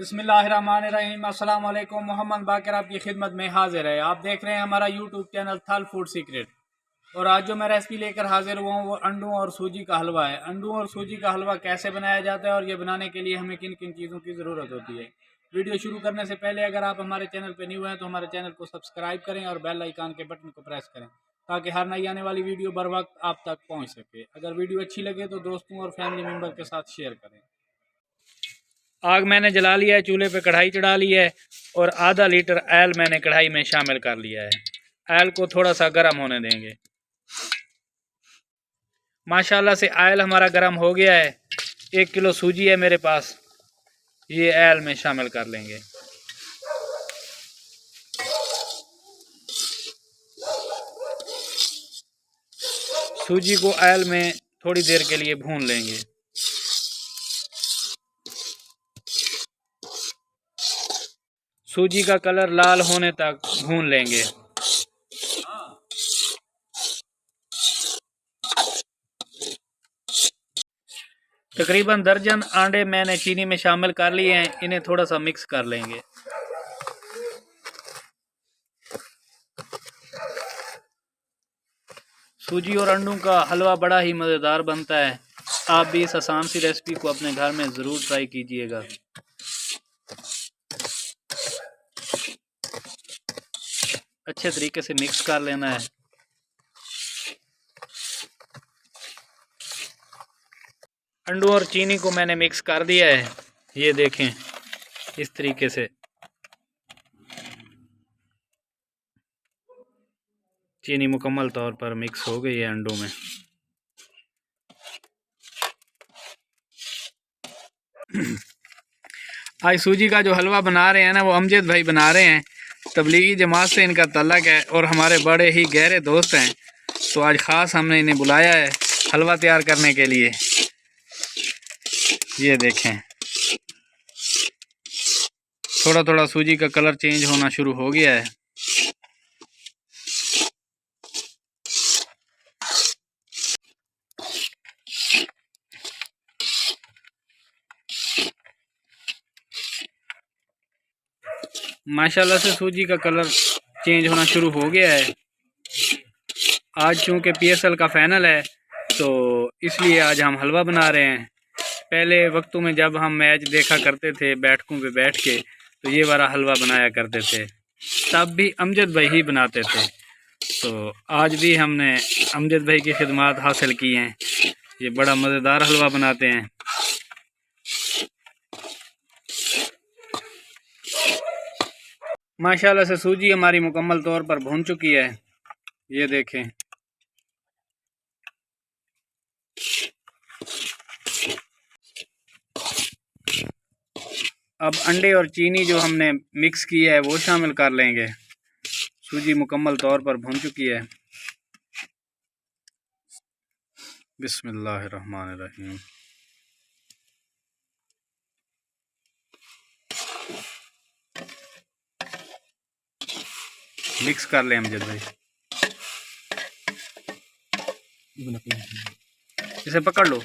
बिस्मिल्लाहिर्रहमानिर्रहीम। अस्सलाम वालेकुम। मोहम्मद बाकर आपकी खिदमत में हाजिर है। आप देख रहे हैं हमारा यूट्यूब चैनल थल फूड सीक्रेट। और आज जो मैं रेसिपी लेकर हाजिर हुआ हूँ वो अंडों और सूजी का हलवा है। अंडों और सूजी का हलवा कैसे बनाया जाता है और ये बनाने के लिए हमें किन किन चीज़ों की ज़रूरत होती है। वीडियो शुरू करने से पहले अगर आप हमारे चैनल पर न्यू हैं तो हमारे चैनल को सब्सक्राइब करें और बेल आइकन के बटन को प्रेस करें ताकि हर नई आने वाली वीडियो बर वक्त आप तक पहुँच सके। अगर वीडियो अच्छी लगे तो दोस्तों और फैमिली मेम्बर के साथ शेयर करें। आग मैंने जला लिया है, चूल्हे पे कढ़ाई चढ़ा ली है और आधा लीटर ऑयल मैंने कढ़ाई में शामिल कर लिया है। ऑयल को थोड़ा सा गर्म होने देंगे। माशाल्लाह से ऑयल हमारा गर्म हो गया है। 1 किलो सूजी है मेरे पास, ये ऑयल में शामिल कर लेंगे। सूजी को ऑयल में थोड़ी देर के लिए भून लेंगे। सूजी का कलर लाल होने तक भून लेंगे। तकरीबन दर्जन अंडे मैंने चीनी में शामिल कर लिए हैं, इन्हें थोड़ा सा मिक्स कर लेंगे। सूजी और अंडों का हलवा बड़ा ही मज़ेदार बनता है। आप भी इस आसान सी रेसिपी को अपने घर में ज़रूर ट्राई कीजिएगा। अच्छे तरीके से मिक्स कर लेना है। अंडों और चीनी को मैंने मिक्स कर दिया है, ये देखें इस तरीके से। चीनी मुकम्मल तौर पर मिक्स हो गई है अंडों में। आज सूजी का जो हलवा बना रहे हैं ना वो अमजद भाई बना रहे हैं। तबलीगी जमात से इनका तल्लक है और हमारे बड़े ही गहरे दोस्त हैं, तो आज ख़ास हमने इन्हें बुलाया है हलवा तैयार करने के लिए। ये देखें थोड़ा थोड़ा सूजी का कलर चेंज होना शुरू हो गया है। माशाल्लाह से सूजी का कलर चेंज होना शुरू हो गया है। आज चूँकि PSL का फाइनल है तो इसलिए आज हम हलवा बना रहे हैं। पहले वक्तों में जब हम मैच देखा करते थे बैठकों पे बैठ के तो ये वाला हलवा बनाया करते थे, तब भी अमजद भाई ही बनाते थे। तो आज भी हमने अमजद भाई की खिदमत हासिल की हैं। ये बड़ा मज़ेदार हलवा बनाते हैं। माशाल्लाह से सूजी हमारी मुकम्मल तौर पर भून चुकी है, ये देखें। अब अंडे और चीनी जो हमने मिक्स की है वो शामिल कर लेंगे। सूजी मुकम्मल तौर पर भून चुकी है। बिस्मिल्लाहिर्रहमानिर्रहीम। मिक्स कर लें अमजद भाई, इसे पकड़ लो।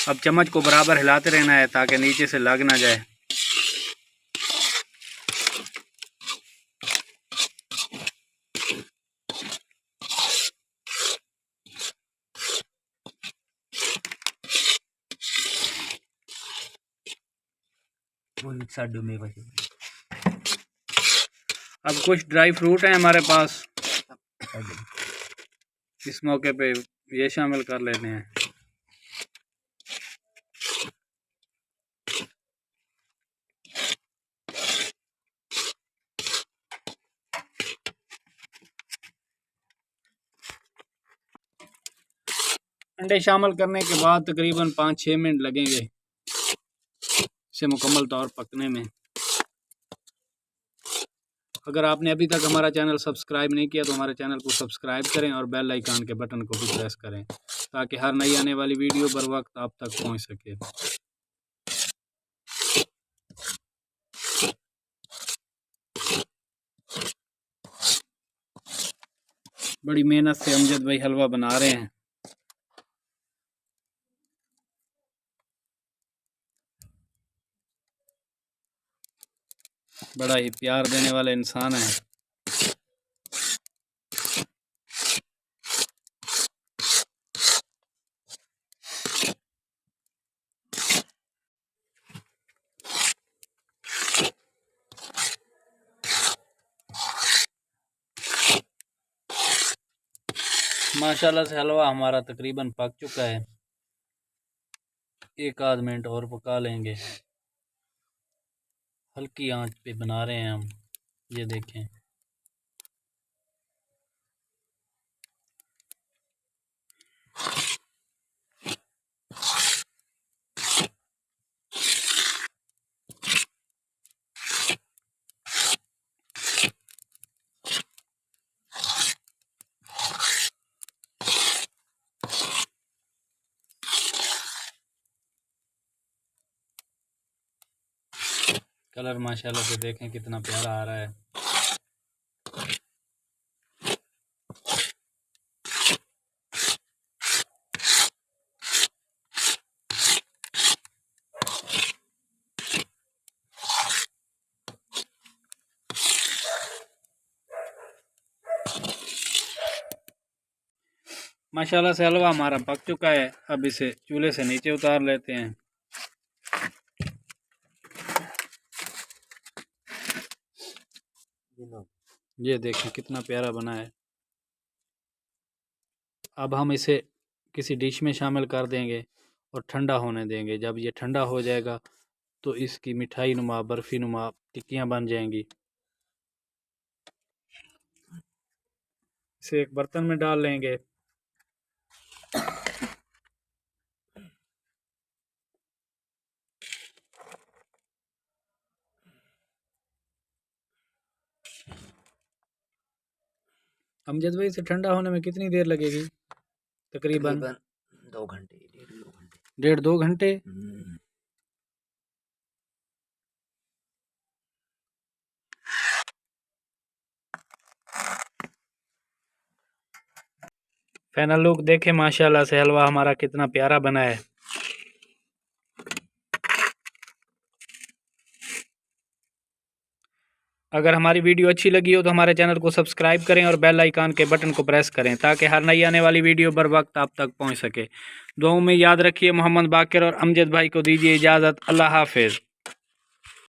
अब चम्मच को बराबर हिलाते रहना है ताकि नीचे से लग ना जाए। अब कुछ ड्राई फ्रूट हैं हमारे पास, इस मौके पे ये शामिल कर लेते हैं। अंडे शामिल करने के बाद तकरीबन 5-6 मिनट लगेंगे इसे मुकम्मल तौर पकने में। अगर आपने अभी तक हमारा चैनल सब्सक्राइब नहीं किया तो हमारे चैनल को सब्सक्राइब करें और बेल आइकन के बटन को भी प्रेस करें ताकि हर नई आने वाली वीडियो बर वक्त आप तक पहुंच सके। बड़ी मेहनत से अमजद भाई हलवा बना रहे हैं। बड़ा ही प्यार देने वाले इंसान हैं। माशाल्लाह से हलवा हमारा तकरीबन पक चुका है। एक आध मिनट और पका लेंगे। हल्की आंच पे बना रहे हैं हम। ये देखें, कलर माशाल्लाह से देखें कितना प्यारा आ रहा है। माशाल्लाह से हलवा हमारा पक चुका है। अब इसे चूल्हे से नीचे उतार लेते हैं। ये देखें कितना प्यारा बना है। अब हम इसे किसी डिश में शामिल कर देंगे और ठंडा होने देंगे। जब ये ठंडा हो जाएगा तो इसकी मिठाई नुमा बर्फ़ी नुमा टिक्कियाँ बन जाएंगी। इसे एक बर्तन में डाल लेंगे। अमजद भाई, इसे ठंडा होने में कितनी देर लगेगी? तकरीबन 2 घंटे, 1.5-2 घंटे। फाइनल लुक देखें, माशाल्लाह से हलवा हमारा कितना प्यारा बना है। अगर हमारी वीडियो अच्छी लगी हो तो हमारे चैनल को सब्सक्राइब करें और बेल आइकन के बटन को प्रेस करें ताकि हर नई आने वाली वीडियो बर वक्त आप तक पहुंच सके। दुआओं में याद रखिए। मोहम्मद बाकिर और अमजद भाई को दीजिए इजाज़त। अल्लाह हाफिज़।